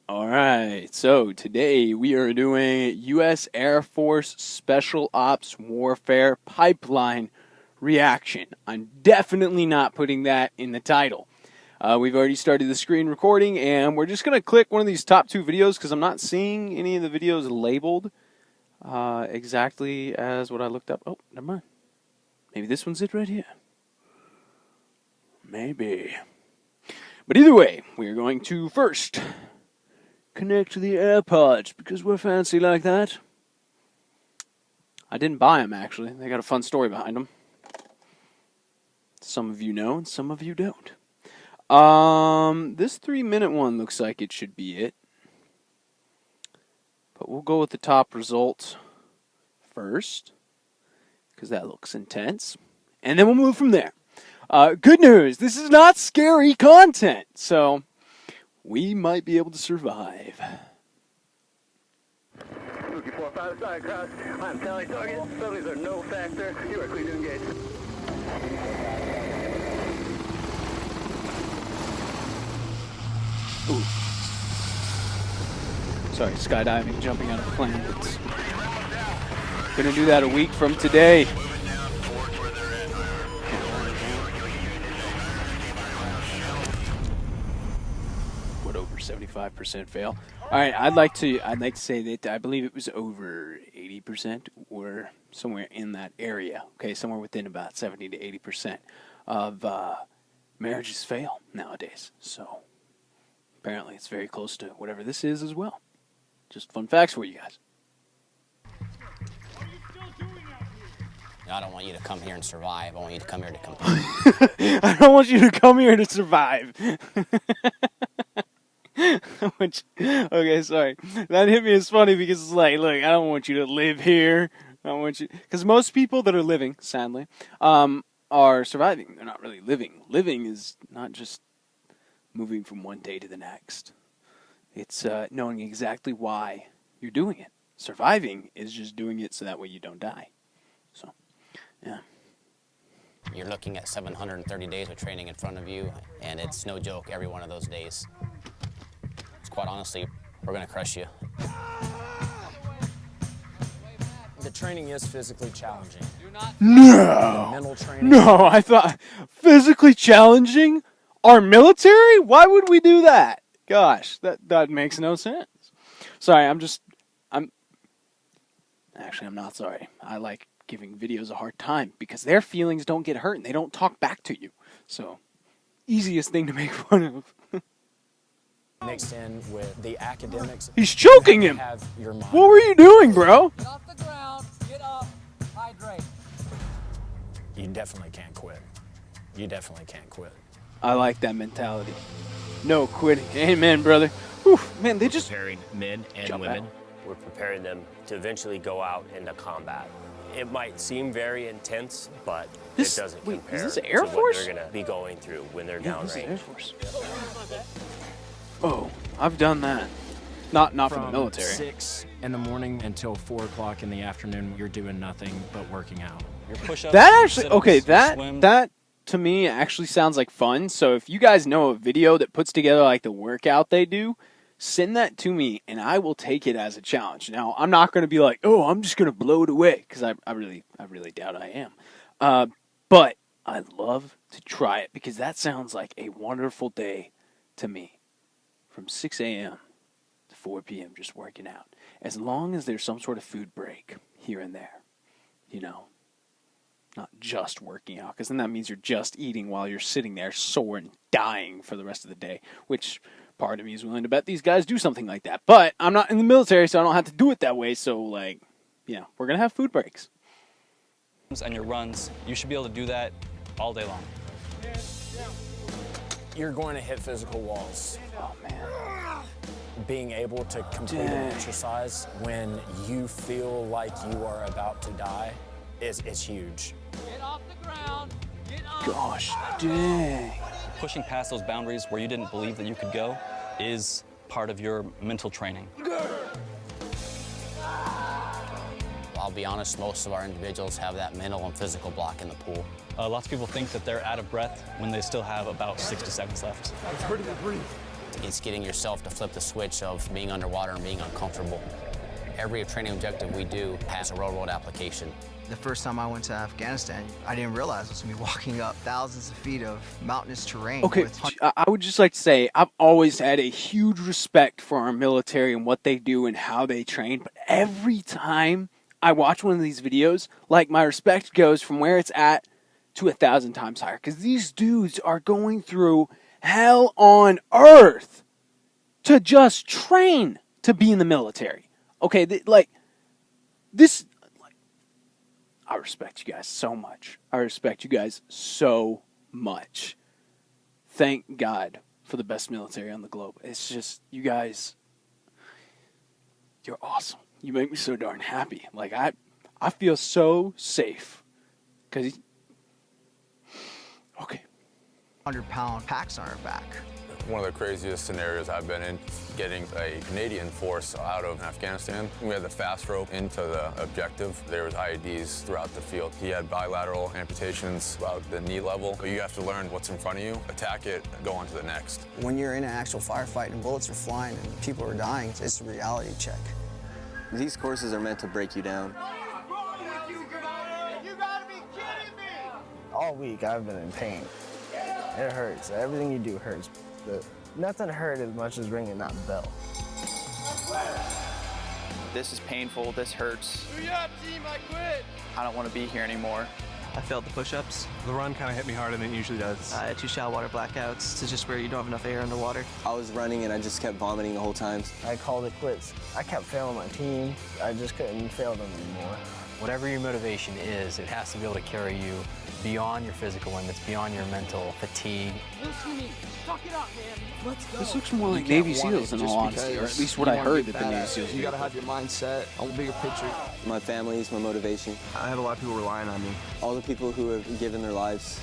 All right, so today we are doing U.S. Air Force Special Ops Warfare Pipeline Reaction. I'm definitely not putting that in the title. We've already started the screen recording, and we're just going to click one of these top two videos because I'm not seeing any of the videos labeled exactly as what I looked up. Oh, never mind. Maybe this one's it right here. Maybe. But either way, we're going to first connect to the AirPods because we're fancy like that. I didn't buy them, actually. They got a fun story behind them. Some of you know and some of you don't. This 3-minute one looks like it should be it. But we'll go with the top result first because that looks intense. And then we'll move from there. Good news, this is not scary content, so we might be able to survive. 245 side cross. I'm tally target. Subleys are no factor. You are clear to engage. Ooh. Sorry, skydiving, jumping out of planes. Gonna do that a week from today. What, over 75% fail? All right, I'd like to say that I believe it was over 80% or somewhere in that area. Okay, somewhere within about 70 to 80% of marriages fail nowadays. So apparently it's very close to whatever this is as well. Just fun facts for you guys. I don't want you to come here and survive. I want you to come here to compete. I don't want you to come here to survive. Okay, sorry. That hit me as funny because it's like, look, I don't want you to live here. I don't want you, because most people that are living, sadly, are surviving. They're not really living. Living is not just moving from one day to the next. It's knowing exactly why you're doing it. Surviving is just doing it so that way you don't die. So, yeah. You're looking at 730 days of training in front of you, and it's no joke every one of those days. It's quite honestly, we're going to crush you. The training is physically challenging. No! Mental training. No, I thought physically challenging? Our military? Why would we do that? Gosh, that makes no sense. Sorry, I'm not sorry. I like giving videos a hard time because their feelings don't get hurt and they don't talk back to you. So, easiest thing to make fun of. Mixed in with the academics. He's choking him. Have your mind. What were you doing, bro? Get off the ground, get up, hydrate. You definitely can't quit. You definitely can't quit. I like that mentality. No quitting. Amen, brother. Whew, man, they just preparing men and jump women. out. We're preparing them to eventually go out into combat. It might seem very intense, but it doesn't compare is this Air to Force? what they're going to be going through when they're This is downrange. Air Force. Oh, I've done that. Not for the military. 6 in the morning until 4 o'clock in the afternoon, you're doing nothing but working out. Your push-ups, That your actually, sit-ups, okay, your that swim. to me actually sounds like fun. So if you guys know a video that puts together like the workout they do, send that to me and I will take it as a challenge. Now, I'm not going to be like, oh, I'm just going to blow it away because I really doubt I am. But I'd love to try it because that sounds like a wonderful day to me. From 6 a.m. to 4 p.m. just working out. As long as there's some sort of food break here and there. You know, not just working out, because then that means you're just eating while you're sitting there sore and dying for the rest of the day, which part of me is willing to bet these guys do something like that. But I'm not in the military, so I don't have to do it that way. So, like, yeah, we're going to have food breaks. And your runs, you should be able to do that all day long. You're going to hit physical walls. Oh, man. Being able to complete an exercise when you feel like you are about to die is huge. Get off the ground, get up. Gosh, dang. Pushing past those boundaries where you didn't believe that you could go is part of your mental training. I'll be honest, most of our individuals have that mental and physical block in the pool. Lots of people think that they're out of breath when they still have about 6 to 7 left. It's hurting to breathe. It's getting yourself to flip the switch of being underwater and being uncomfortable. Every training objective we do has a real-world application. The first time I went to Afghanistan, I didn't realize it was going to be walking up thousands of feet of mountainous terrain. Okay, I would just like to say I've always had a huge respect for our military and what they do and how they train, but every time I watch one of these videos, like, my respect goes from where it's at to 1,000 times higher, because these dudes are going through hell on earth to just train to be in the military. Okay, this, I respect you guys so much. I respect you guys so much. Thank God for the best military on the globe. It's just, you guys, you're awesome. You make me so darn happy. Like, I feel so safe. Because, okay. 100-pound packs on our back. One of the craziest scenarios I've been in, getting a Canadian force out of Afghanistan. We had the fast rope into the objective. There was IEDs throughout the field. He had bilateral amputations about the knee level. You have to learn what's in front of you, attack it, go on to the next. When you're in an actual firefight and bullets are flying and people are dying, it's a reality check. These courses are meant to break you down. All week I've been in pain. It hurts. Everything you do hurts. But nothing hurt as much as ringing that bell. This is painful. This hurts. Do your team, I quit. I don't want to be here anymore. I failed the push-ups. The run kind of hit me harder than it usually does. I had 2 shallow water blackouts. It's just where you don't have enough air underwater. I was running and I just kept vomiting the whole time. I called it quits. I kept failing my team. I just couldn't fail them anymore. Whatever your motivation is, it has to be able to carry you beyond your physical limits, beyond your mental fatigue. Listen to me. Suck it up, man. Let's go. This looks more like Navy SEALs in all honesty, or at least what I heard that the Navy SEALs do. You gotta have your mindset on the bigger picture. My family is my motivation. I have a lot of people relying on me. All the people who have given their lives.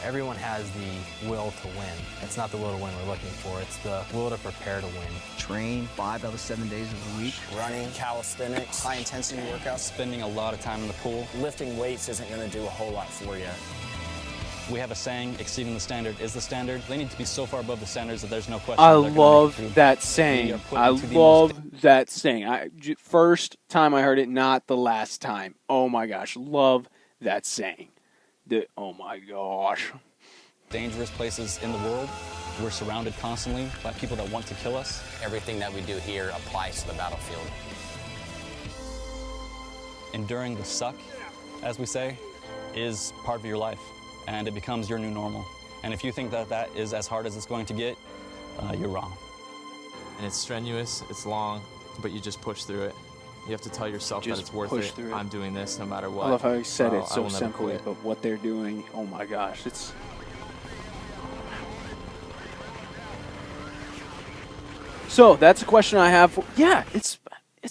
Everyone has the will to win. It's not the will to win we're looking for, it's the will to prepare to win. Train 5 out of 7 days of the week. Running, calisthenics, High-intensity workouts. Spending a lot of time in the pool. lifting weights isn't going to do a whole lot for you. We have a saying, exceeding the standard is the standard. They need to be so far above the standards that there's no question. I love that saying. I love that saying. First time I heard it, not the last time. Oh my gosh, love that saying. Oh my gosh. Dangerous places in the world. We're surrounded constantly by people that want to kill us. Everything that we do here applies to the battlefield. Enduring the suck, as we say, is part of your life, and it becomes your new normal. And if you think that that is as hard as it's going to get, you're wrong. And it's strenuous, it's long, but you just push through it. You have to tell yourself that it's worth it. I'm doing this no matter what. I love how he said it so simply, but what they're doing, oh my gosh, it's... So, that's a question I have. Yeah, it's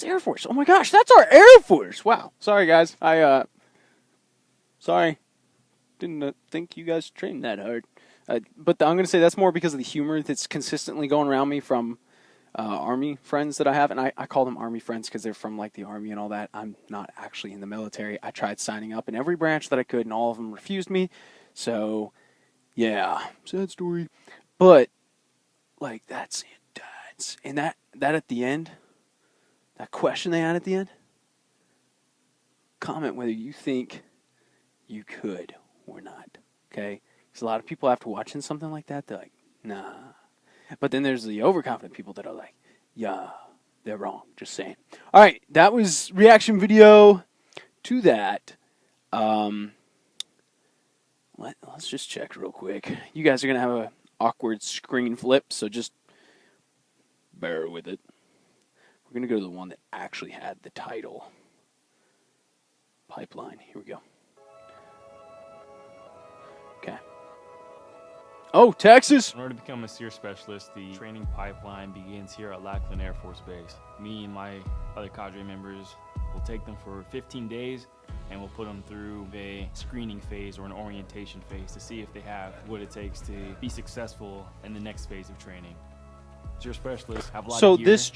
Air Force. Oh my gosh, that's our Air Force. Wow. Sorry, guys. Sorry. Didn't think you guys trained that hard. But I'm going to say that's more because of the humor that's consistently going around me from Army friends that I have. And I call them Army friends because they're from, like, the Army and all that. I'm not actually in the military. I tried signing up in every branch that I could, and all of them refused me. So, yeah. Sad story. But, like, that's it. And that at the end, that question they had at the end, comment whether you think you could or not, okay? Because a lot of people after watching something like that, they're like, nah. But then there's the overconfident people that are like, yeah, they're wrong, just saying. All right, that was reaction video to that. Let's just check real quick. You guys are going to have an awkward screen flip, so just bear with it. We're going to go to the one that actually had the title. Pipeline. Here we go. Okay. Oh, Texas! In order to become a SEER specialist, the training pipeline begins here at Lackland Air Force Base. Me and my other cadre members will take them for 15 days, and we'll put them through a screening phase or an orientation phase to see if they have what it takes to be successful in the next phase of training. SEER specialists have a lot of gear this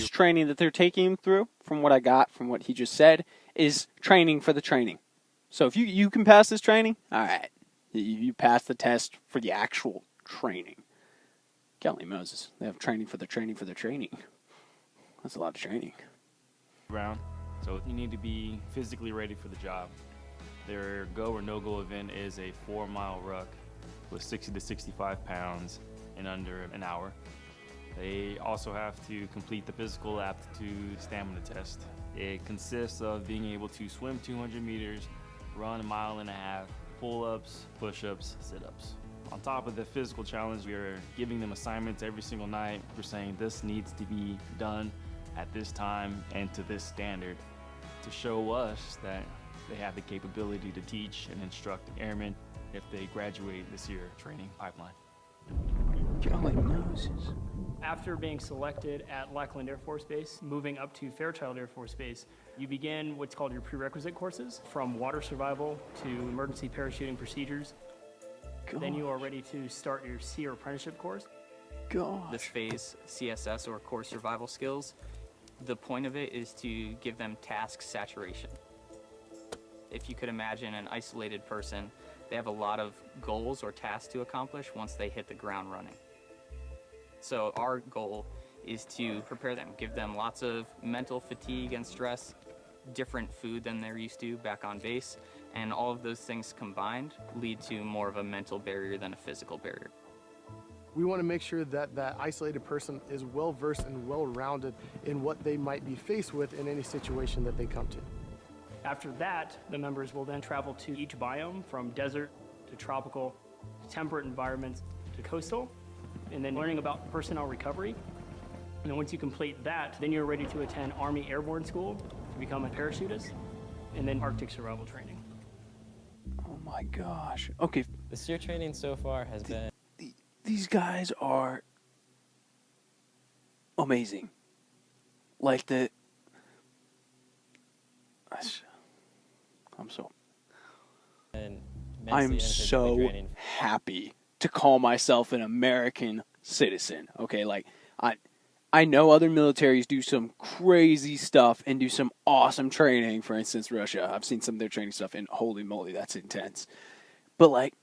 training that they're taking him through, from what I got from what he just said, is training for the training. So if you can pass this training, all right. You pass the test for the actual training. Golly Moses, they have training for the training for the training. That's a lot of training. Round, so you need to be physically ready for the job. Their go or no-go event is a 4-mile ruck with 60 to 65 pounds in under an hour. They also have to complete the physical aptitude stamina test. It consists of being able to swim 200 meters, run 1.5 miles, pull-ups, push-ups, sit-ups. On top of the physical challenge, we are giving them assignments every single night. We're saying this needs to be done at this time and to this standard to show us that they have the capability to teach and instruct airmen if they graduate this year training pipeline. Golly Moses. After being selected at Lackland Air Force Base, moving up to Fairchild Air Force Base, you begin what's called your prerequisite courses, from water survival to emergency parachuting procedures. Gosh. Then you are ready to start your SEER apprenticeship course. Gosh. This phase, CSS or core survival skills, the point of it is to give them task saturation. If you could imagine an isolated person, they have a lot of goals or tasks to accomplish once they hit the ground running. So our goal is to prepare them, give them lots of mental fatigue and stress, different food than they're used to back on base, and all of those things combined lead to more of a mental barrier than a physical barrier. We want to make sure that that isolated person is well-versed and well-rounded in what they might be faced with in any situation that they come to. After that, the members will then travel to each biome, from desert to tropical, to temperate environments to coastal, and then learning about personnel recovery. And then once you complete that, then you're ready to attend Army Airborne School to become a parachutist, and then Arctic survival training. Oh my gosh. Okay. The SEER training so far has been... These guys are amazing. Like I'm so happy to call myself an American citizen. Okay, like I know other militaries do some crazy stuff and do some awesome training. For instance, Russia. I've seen some of their training stuff, and holy moly, that's intense. But like,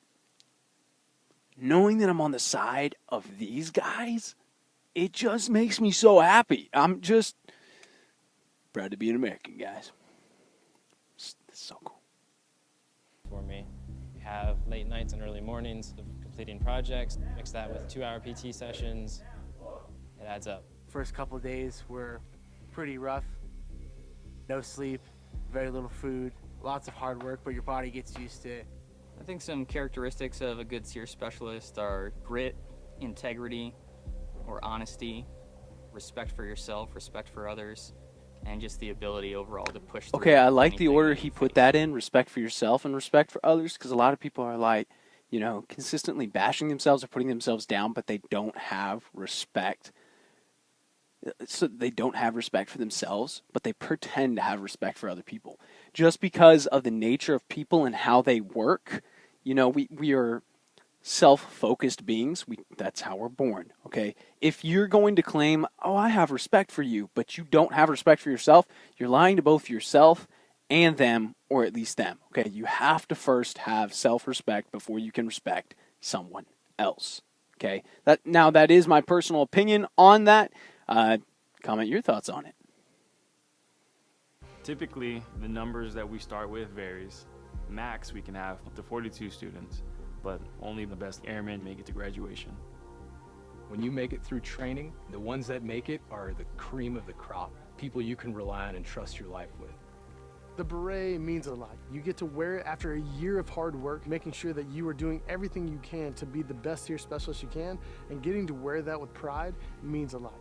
knowing that I'm on the side of these guys, it just makes me so happy. I'm just proud to be an American, guys. It's so cool. For me, we have late nights and early mornings of completing projects. Mix that with 2-hour PT sessions. It adds up. First couple of days were pretty rough. No sleep, very little food, lots of hard work, but your body gets used to it. I think some characteristics of a good SEER specialist are grit, integrity, or honesty, respect for yourself, respect for others, and just the ability overall to push through. Okay, I like the order he put that in, respect for yourself and respect for others, because a lot of people are like, you know, consistently bashing themselves or putting themselves down, but they don't have respect. So they don't have respect for themselves, but they pretend to have respect for other people. Just because of the nature of people and how they work, you know, we are self-focused beings. That's how we're born, okay? If you're going to claim, oh, I have respect for you, but you don't have respect for yourself, you're lying to both yourself and them, or at least them, okay? You have to first have self-respect before you can respect someone else, okay? That is my personal opinion on that. Comment your thoughts on it. Typically, the numbers that we start with varies. Max, we can have up to 42 students, but only the best airmen make it to graduation. When you make it through training, the ones that make it are the cream of the crop, people you can rely on and trust your life with. The beret means a lot. You get to wear it after a year of hard work, making sure that you are doing everything you can to be the best SEER specialist you can, and getting to wear that with pride means a lot.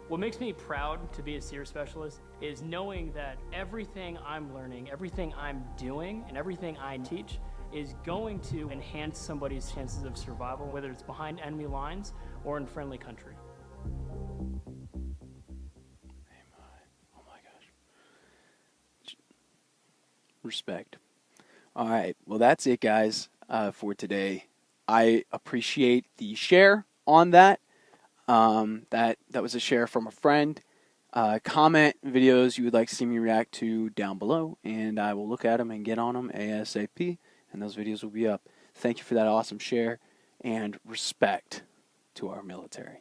What makes me proud to be a SEER specialist is knowing that everything I'm learning, everything I'm doing, and everything I teach is going to enhance somebody's chances of survival, whether it's behind enemy lines or in friendly country. Oh my gosh. Respect. All right. Well, that's it, guys, for today. I appreciate the share on that. That was a share from a friend. Comment videos you would like to see me react to down below, and I will look at them and get on them ASAP, and those videos will be up. Thank you for that awesome share, and respect to our military.